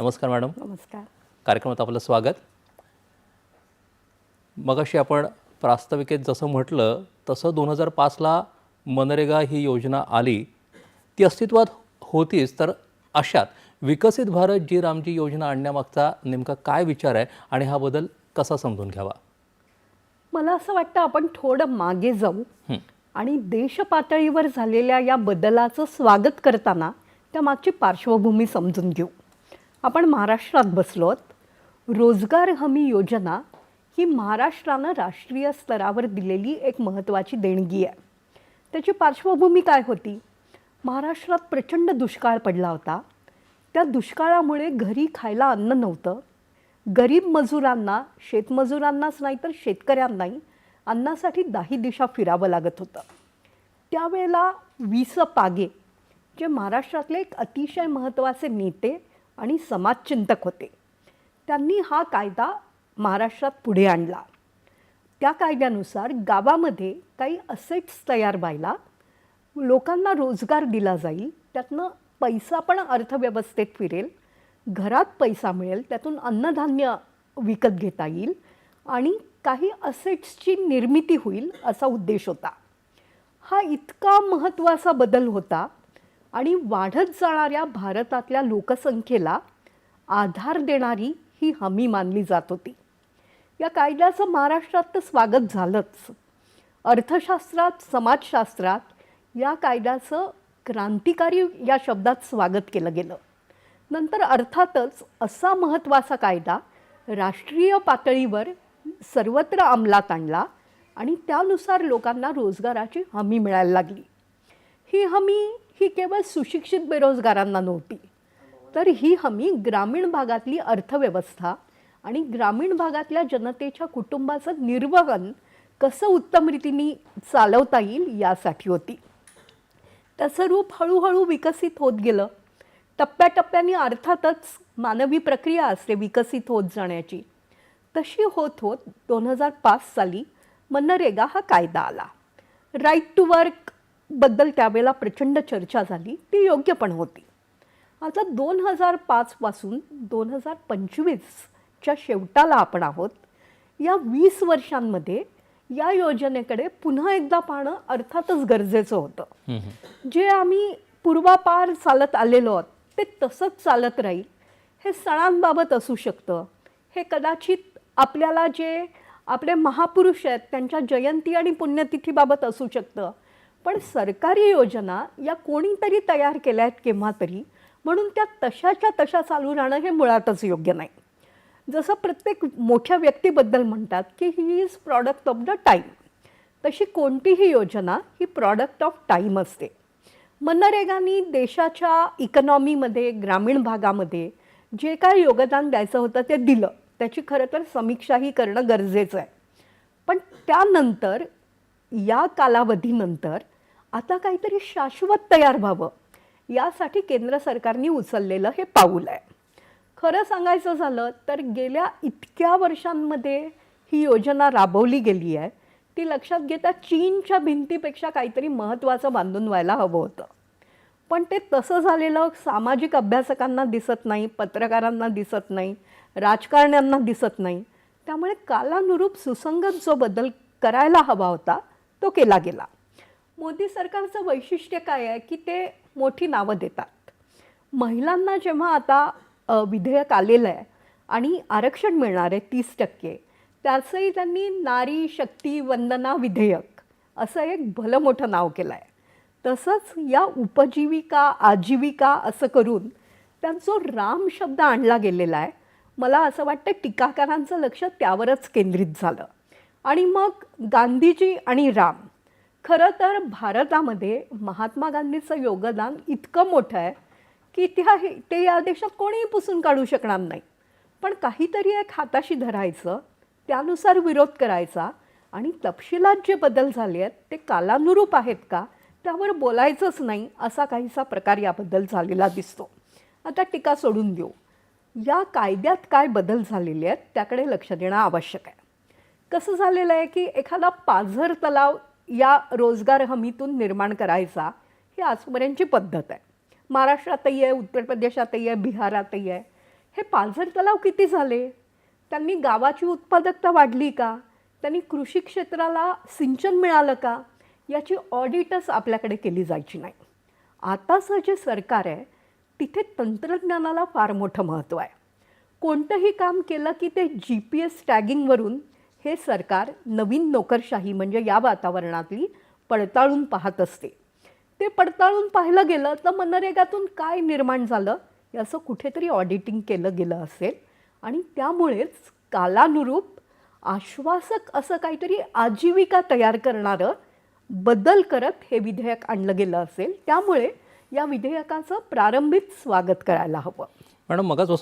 नमस्कार मॅडम. नमस्कार. कार्यक्रमात आपलं स्वागत. मगाशी आपण प्रास्ताविकेत जसं म्हटलं तसं 2005ला मनरेगा ही योजना आली, ती अस्तित्वात होतीच. तर अशात विकसित भारत जी रामजी योजना आणण्यामागचा नेमका काय विचार आहे आणि हा बदल कसा समजून घ्यावा? मला असं वाटतं आपण थोडं मागे जाऊ आणि देश पातळीवर झालेल्या या बदलाचं स्वागत करताना त्या मागची पार्श्वभूमी समजून घेऊ. आपण महाराष्ट्रात बसलोत. रोजगार हमी योजना ही महाराष्ट्रानं राष्ट्रीय स्तरावर दिलेली एक महत्त्वाची देणगी आहे. त्याची पार्श्वभूमी काय होती? महाराष्ट्रात प्रचंड दुष्काळ पडला होता. त्या दुष्काळामुळे घरी खायला अन्न नव्हतं. गरीब मजुरांना, शेतमजुरांनाच नाही तर शेतकऱ्यांनाही अन्नासाठी दाही दिशा फिरावं लागत होतं. त्यावेळेला वि. स. पागे जे महाराष्ट्रातले एक अतिशय महत्त्वाचे नेते आणि समाजचिंतक होते, त्यांनी हा कायदा महाराष्ट्रात पुढे आणला. त्या कायद्यानुसार गावामध्ये काही असेट्स तयार व्हायला, लोकांना रोजगार दिला जाईल, त्यातनं पैसा पण अर्थव्यवस्थेत फिरेल, घरात पैसा मिळेल, त्यातून अन्नधान्य विकत घेता येईल आणि काही असेट्सची निर्मिती होईल असा उद्देश होता. हा इतका महत्त्वाचा बदल होता आणि वाढत जाणाऱ्या भारतातल्या लोकसंख्येला आधार देणारी ही हमी मानली जात होती. या कायद्याचं महाराष्ट्रात तर स्वागत झालंच. अर्थशास्त्रात, समाजशास्त्रात या कायद्याचं क्रांतिकारी या शब्दात स्वागत केलं गेलं. नंतर अर्थातच असा महत्त्वाचा कायदा राष्ट्रीय पातळीवर सर्वत्र अंमलात आणला आणि त्यानुसार लोकांना रोजगाराची हमी मिळायला लागली. ही हमी ही केवळ सुशिक्षित बेरोजगारांना नव्हती, तर ही हमी ग्रामीण भागातली अर्थव्यवस्था आणि ग्रामीण भागातल्या जनतेच्या कुटुंबाचं निर्वहन कसं उत्तम रीतीने चालवता येईल यासाठी होती. त्याचं रूप हळूहळू विकसित होत गेलं. टप्प्याटप्प्याने अर्थातच मानवी प्रक्रिया असते विकसित होत जाण्याची. तशी होत होत 2005 साली मनरेगा हा कायदा आला. राईट टू वर्क बद्दल त्यावेळेला प्रचंड चर्चा झाली, ती योग्य पण होती. आता 2005 पासून 2025च्या शेवटाला आपण आहोत. या 20 वर्षांमध्ये या योजनेकडे पुन्हा एकदा पाहणं अर्थातच गरजेचं होतं. जे आम्ही पूर्वापार चालत आलेलो आहोत ते तसंच चालत राहील. हे सणांबाबत असू शकतं, हे कदाचित आपल्याला जे आपले महापुरुष आहेत त्यांच्या जयंती आणि पुण्यतिथीबाबत असू शकतं. पण सरकारी योजना या कोणीतरी तयार केल्या आहेत केव्हा तरी, म्हणून त्या तशाच्या तशा चालू राहणं हे मुळातच योग्य नाही. जसं प्रत्येक मोठ्या व्यक्तीबद्दल म्हणतात की he is product of the time, तशी कोणतीही योजना ही प्रॉडक्ट ऑफ टाईम असते. मनरेगाने देशाच्या इकॉनॉमीमध्ये, ग्रामीण भागामध्ये जे काय योगदान द्यायचं होतं ते दिलं. त्याची खरं तर समीक्षाही करणं गरजेचं आहे. पण त्यानंतर या कालावधीनंतर आता काहीतरी शाश्वत तयार व्हावं यासाठी केंद्र सरकारने उचललेलं हे पाऊल आहे. खरं सांगायचं झालं तर गेल्या इतक्या वर्षांमध्ये ही योजना राबवली गेली आहे, ती लक्षात घेता चीनच्या भिंतीपेक्षा काहीतरी महत्त्वाचं बांधून व्हायला हवं होतं. पण ते तसं झालेलं सामाजिक अभ्यासकांना दिसत नाही, पत्रकारांना दिसत नाही, राजकारण्यांना दिसत नाही. त्यामुळे कालानुरूप सुसंगत जो बदल करायला हवा होता तो केला गेला. मोदी सरकारचं वैशिष्ट्य काय आहे की ते मोठी नावं देतात. महिलांना जेव्हा आता विधेयक आलेलं आहे आणि आरक्षण मिळणार आहे 30%, त्याचंही त्यांनी नारी शक्ती वंदना विधेयक असं एक भलं मोठं नाव केलं आहे. तसंच या उपजीविका, आजीविका असं करून त्यांचा राम शब्द आणला गेलेला आहे. मला असं वाटतं टीकाकारांचं लक्ष त्यावरच केंद्रित झालं. आणि मग गांधीजी आणि राम, खरं तर भारतामध्ये महात्मा गांधीचं योगदान इतकं मोठं आहे की ते या देशात कोणीही पुसून काढू शकणार नाही. पण काहीतरी एक हाताशी धरायचं, त्यानुसार विरोध करायचा आणि तपशिलात जे बदल झाले आहेत ते कालानुरूप आहेत का त्यावर बोलायचंच नाही, असा काहीसा प्रकार याबद्दल झालेला दिसतो. आता टीका सोडून देऊ. या कायद्यात काय बदल झालेले आहेत त्याकडे लक्ष देणं आवश्यक आहे. कसं झालेलं आहे की एखादा पाझर तलाव या रोजगार हमीतून निर्माण करायचा ही आजपर्यंतची पद्धत आहे. महाराष्ट्रातही आहे, उत्तर प्रदेशातही आहे, बिहारातही आहे. हे पाझर तलाव किती झाले, त्यांनी गावाची उत्पादकता वाढली का, त्यांनी कृषी क्षेत्राला सिंचन मिळालं का, याची ऑडिटच आपल्याकडे केली जायची नाही. आताचं जे सरकार आहे तिथे तंत्रज्ञानाला फार मोठं महत्त्व आहे. कोणतंही काम केलं की ते GPS टॅगिंगवरून हे सरकार नवीन नोकरशाही म्हणजे या वातावरणातली पडताळून पाहत असते. ते पडताळून पाहिलं गेलं तर मनरेगातून काय निर्माण झालं याचं कुठेतरी ऑडिटिंग केलं गेलं असेल आणि त्यामुळेच कालानुरूप आश्वासक असं काहीतरी आजीविका तयार करणारं बदल करत हे विधेयक आणलं गेलं असेल. त्यामुळे या विधेयकाचं प्रारंभिक स्वागत करायला हवं. मॅडम मगाचपासून